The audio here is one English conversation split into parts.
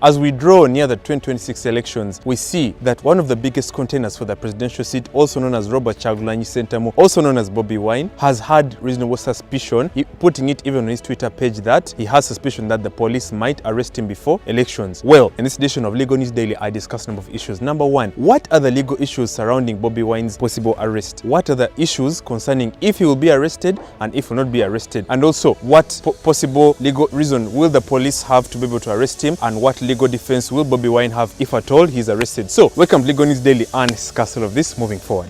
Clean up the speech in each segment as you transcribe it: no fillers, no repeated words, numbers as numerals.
As we draw near the 2026 elections, we see that one of the biggest contenders for the presidential seat, also known as Robert Kyagulanyi Ssentamu, also known as Bobi Wine, has had reasonable suspicion, putting it even on his Twitter page that he has suspicion that the police might arrest him before elections. Well, in this edition of Legal News Daily, I discuss a number of issues. Number one, what are the legal issues surrounding Bobi Wine's possible arrest? What are the issues concerning if he will be arrested and if he will not be arrested? And also, what possible legal reason will the police have to be able to arrest him, and what legal defense will Bobi Wine have if at all he's arrested? So, welcome to Legal News Daily and discuss all of this moving forward.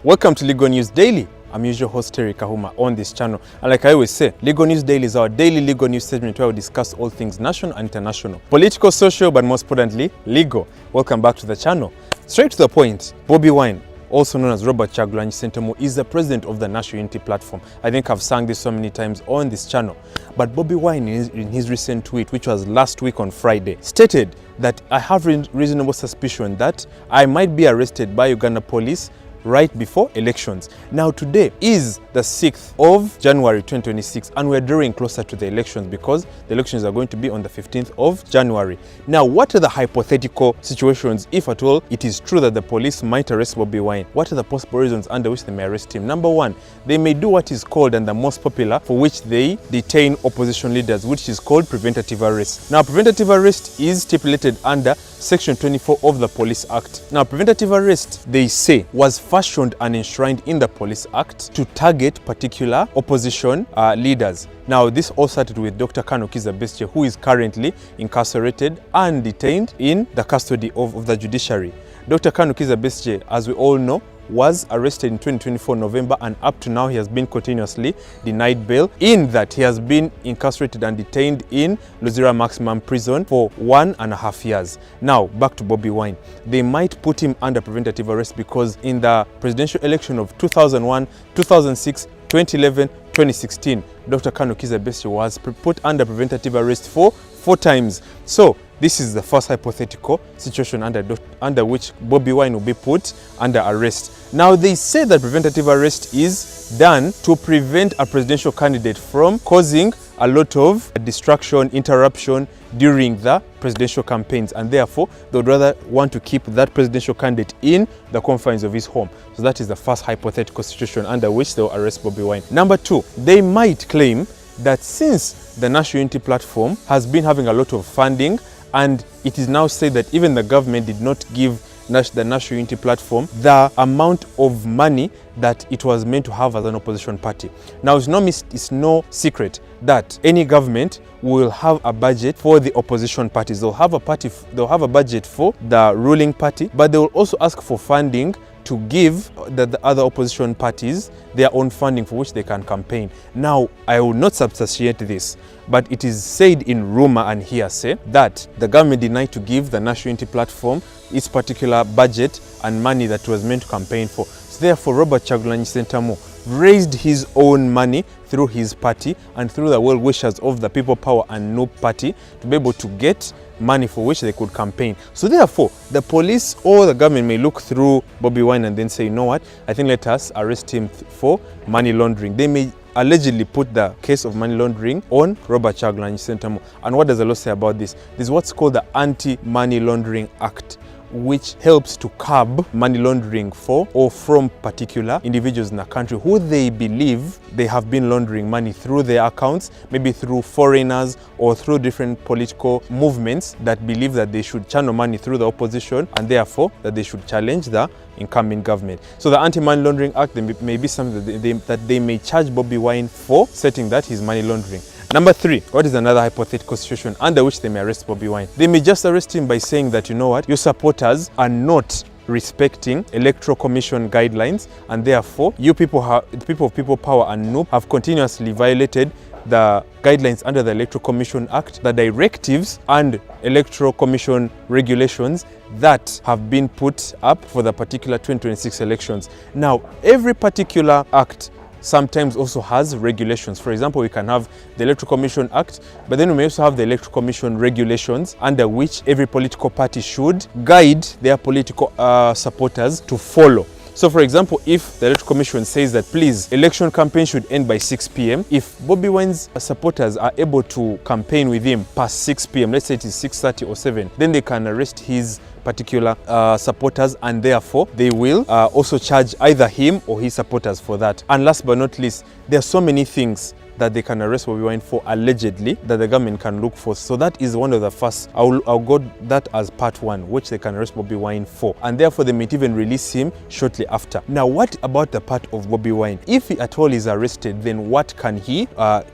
Welcome to Legal News Daily. I'm usual host Terry Kahuma on this channel, and like I always say, Legal News Daily is our daily legal news segment where we discuss all things national and international, political, social, but most importantly, legal. Welcome back to the channel. Straight to the point, Bobi Wine, also known as Robert Kyagulanyi Ssentamu, is the president of the National Unity Platform. I think I've sung this so many times on this channel. But Bobi Wine, in his recent tweet, which was last week on Friday, stated that I have reasonable suspicion that I might be arrested by Uganda police right before elections. Now today is the 6th of January 2026 and we're drawing closer to the elections because the elections are going to be on the 15th of January. Now, what are the hypothetical situations if at all it is true that the police might arrest Bobi Wine? What are the possible reasons under which they may arrest him? Number one, they may do what is called, and the most popular, for which they detain opposition leaders, which is called preventative arrest. Now, preventative arrest is stipulated under Section 24 of the Police Act. Now, preventative arrest, they say, was fashioned and enshrined in the Police Act to target particular opposition leaders. Now, this all started with Dr. Kanu Kizza Besigye, who is currently incarcerated and detained in the custody of the judiciary. Dr. Kanu Kizza Besigye, as we all know, was arrested in 2024 November, and up to now he has been continuously denied bail, in that he has been incarcerated and detained in Luzira Maximum Prison for 1.5 years. Now, back to Bobi Wine. They might put him under preventative arrest because in the presidential election of 2001, 2006, 2011, 2016, Dr. Kanu Kizza Besigye was put under preventative arrest for 4 times. So, this is the first hypothetical situation under which Bobi Wine will be put under arrest. Now, they say that preventative arrest is done to prevent a presidential candidate from causing a lot of distraction, interruption during the presidential campaigns, and therefore they would rather want to keep that presidential candidate in the confines of his home. So that is the first hypothetical situation under which they will arrest Bobi Wine. Number two, they might claim that since the National Unity Platform has been having a lot of funding, and it is now said that even the government did not give the National Unity Platform the amount of money that it was meant to have as an opposition party. Now, it's no secret that any government will have a budget for the opposition parties. They'll have a budget for the ruling party, but they will also ask for funding to give the other opposition parties their own funding for which they can campaign. Now, I will not substantiate this, but it is said in rumor and hearsay that the government denied to give the National Unity Platform its particular budget and money that was meant to campaign for. So therefore, Robert Kyagulanyi Ssentamu raised his own money through his party and through the well-wishers of the People Power and NUP party to be able to get money for which they could campaign. So therefore, the police or the government may look through Bobi Wine and then say, you know what, I think let us arrest him for money laundering. They may allegedly put the case of money laundering on Robert Kyagulanyi Ssentamu. And what does the law say about this? This is what's called the Anti-Money Laundering Act, which helps to curb money laundering for or from particular individuals in the country who they believe they have been laundering money through their accounts, maybe through foreigners or through different political movements that believe that they should channel money through the opposition and therefore that they should challenge the incoming government. So the Anti-Money Laundering Act may be something that they may charge Bobi Wine for, setting that he's money laundering. Number three, what is another hypothetical situation under which they may arrest Bobi Wine? They may just arrest him by saying that, you know what, your supporters are not respecting Electoral Commission guidelines, and therefore the people of People Power and NUP have continuously violated the guidelines under the Electoral Commission Act, the directives and Electoral Commission regulations that have been put up for the particular 2026 elections. Now, every particular act sometimes also has regulations. For example, we can have the Electoral Commission Act, but then we may also have the Electoral Commission regulations under which every political party should guide their political supporters to follow. So for example, if the Electoral Commission says that please, election campaign should end by 6 p.m, if Bobby Wine's supporters are able to campaign with him past 6 p.m, let's say it is 6:30 or 7, then they can arrest his particular supporters, and therefore they will also charge either him or his supporters for that. And last but not least, there are so many things that they can arrest Bobby Wine for allegedly that the government can look for. So that is one of the first, I'll go that as part one, which they can arrest Bobby Wine for, and therefore they might even release him shortly after. Now, what about the part of Bobby Wine? If he at all is arrested, then what can he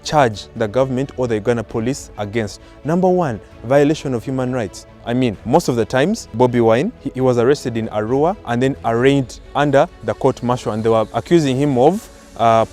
charge the government or the Uganda police against? Number one, violation of human rights. I mean, most of the times, Bobby Wine, he was arrested in Arua and then arraigned under the court martial, and they were accusing him of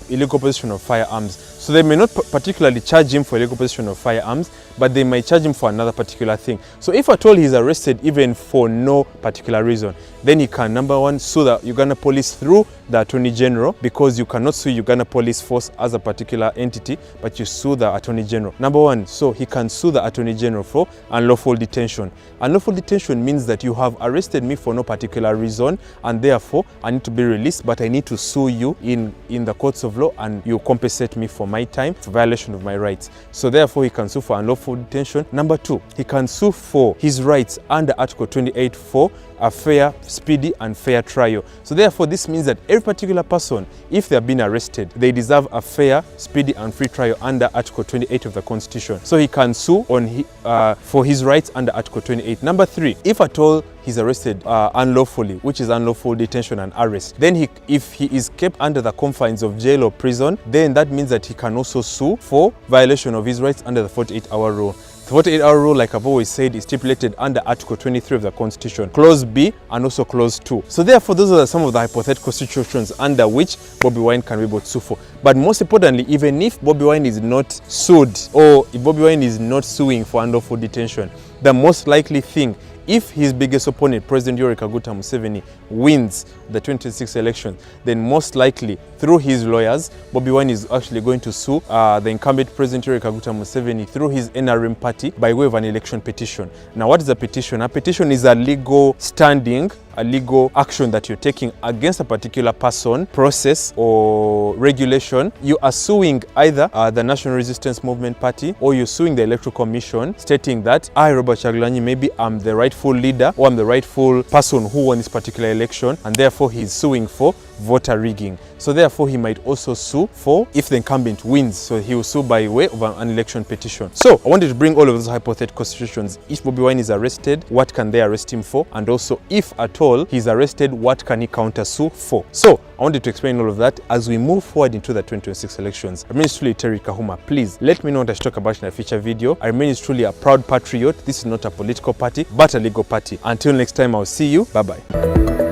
illegal possession of firearms. So they may not particularly charge him for illegal possession of firearms, but they might charge him for another particular thing. So if at all he's arrested even for no particular reason, then he can, number one, sue the Uganda police through the Attorney General, because you cannot sue Uganda Police Force as a particular entity, but you sue the Attorney General. Number one, so he can sue the Attorney General for unlawful detention. Unlawful detention means that you have arrested me for no particular reason, and therefore I need to be released, but I need to sue you in the courts of law, and you compensate me for my time, for violation of my rights. So therefore he can sue for unlawful detention. Number two, he can sue for his rights under Article 28 for a fair, speedy and fair trial. So therefore this means that every particular person, if they have been arrested, they deserve a fair, speedy and free trial under Article 28 of the Constitution. So he can sue on for his rights under Article 28. Number three, if at all he's arrested unlawfully, which is unlawful detention and arrest, then if he is kept under the confines of jail or prison, then that means that he can also sue for violation of his rights under the 48-hour rule. The 48-hour rule, like I've always said, is stipulated under Article 23 of the Constitution, Clause B and also Clause 2. So therefore, those are some of the hypothetical situations under which Bobby Wine can be able to sue for. But most importantly, even if Bobby Wine is not sued, or if Bobby Wine is not suing for unlawful detention, the most likely thing, if his biggest opponent, President Yoweri Kaguta Museveni, wins the 2026 election, then most likely, through his lawyers, Bobby Wine is actually going to sue the incumbent President Yoweri Kaguta Museveni through his NRM party by way of an election petition. Now, what is a petition? A petition is a legal standing, a legal action that you're taking against a particular person, process or regulation. You are suing either the National Resistance Movement Party, or you're suing the Electoral Commission, stating that I, Robert Kyagulanyi, maybe I'm the rightful leader or I'm the rightful person who won this particular election, and therefore he's suing for voter rigging. So therefore he might also sue for, if the incumbent wins, so he will sue by way of an election petition. So I wanted to bring all of those hypothetical situations. If Bobby Wine is arrested, what can they arrest him for? And also, if at all he's arrested, what can he counter sue for? So I wanted to explain all of that as we move forward into the 2026 elections. I remain truly Terry Kahuma. Please let me know what I should talk about in a future video. I remain truly a proud patriot. This is not a political party, but a legal party. Until next time, I'll see you. Bye-bye.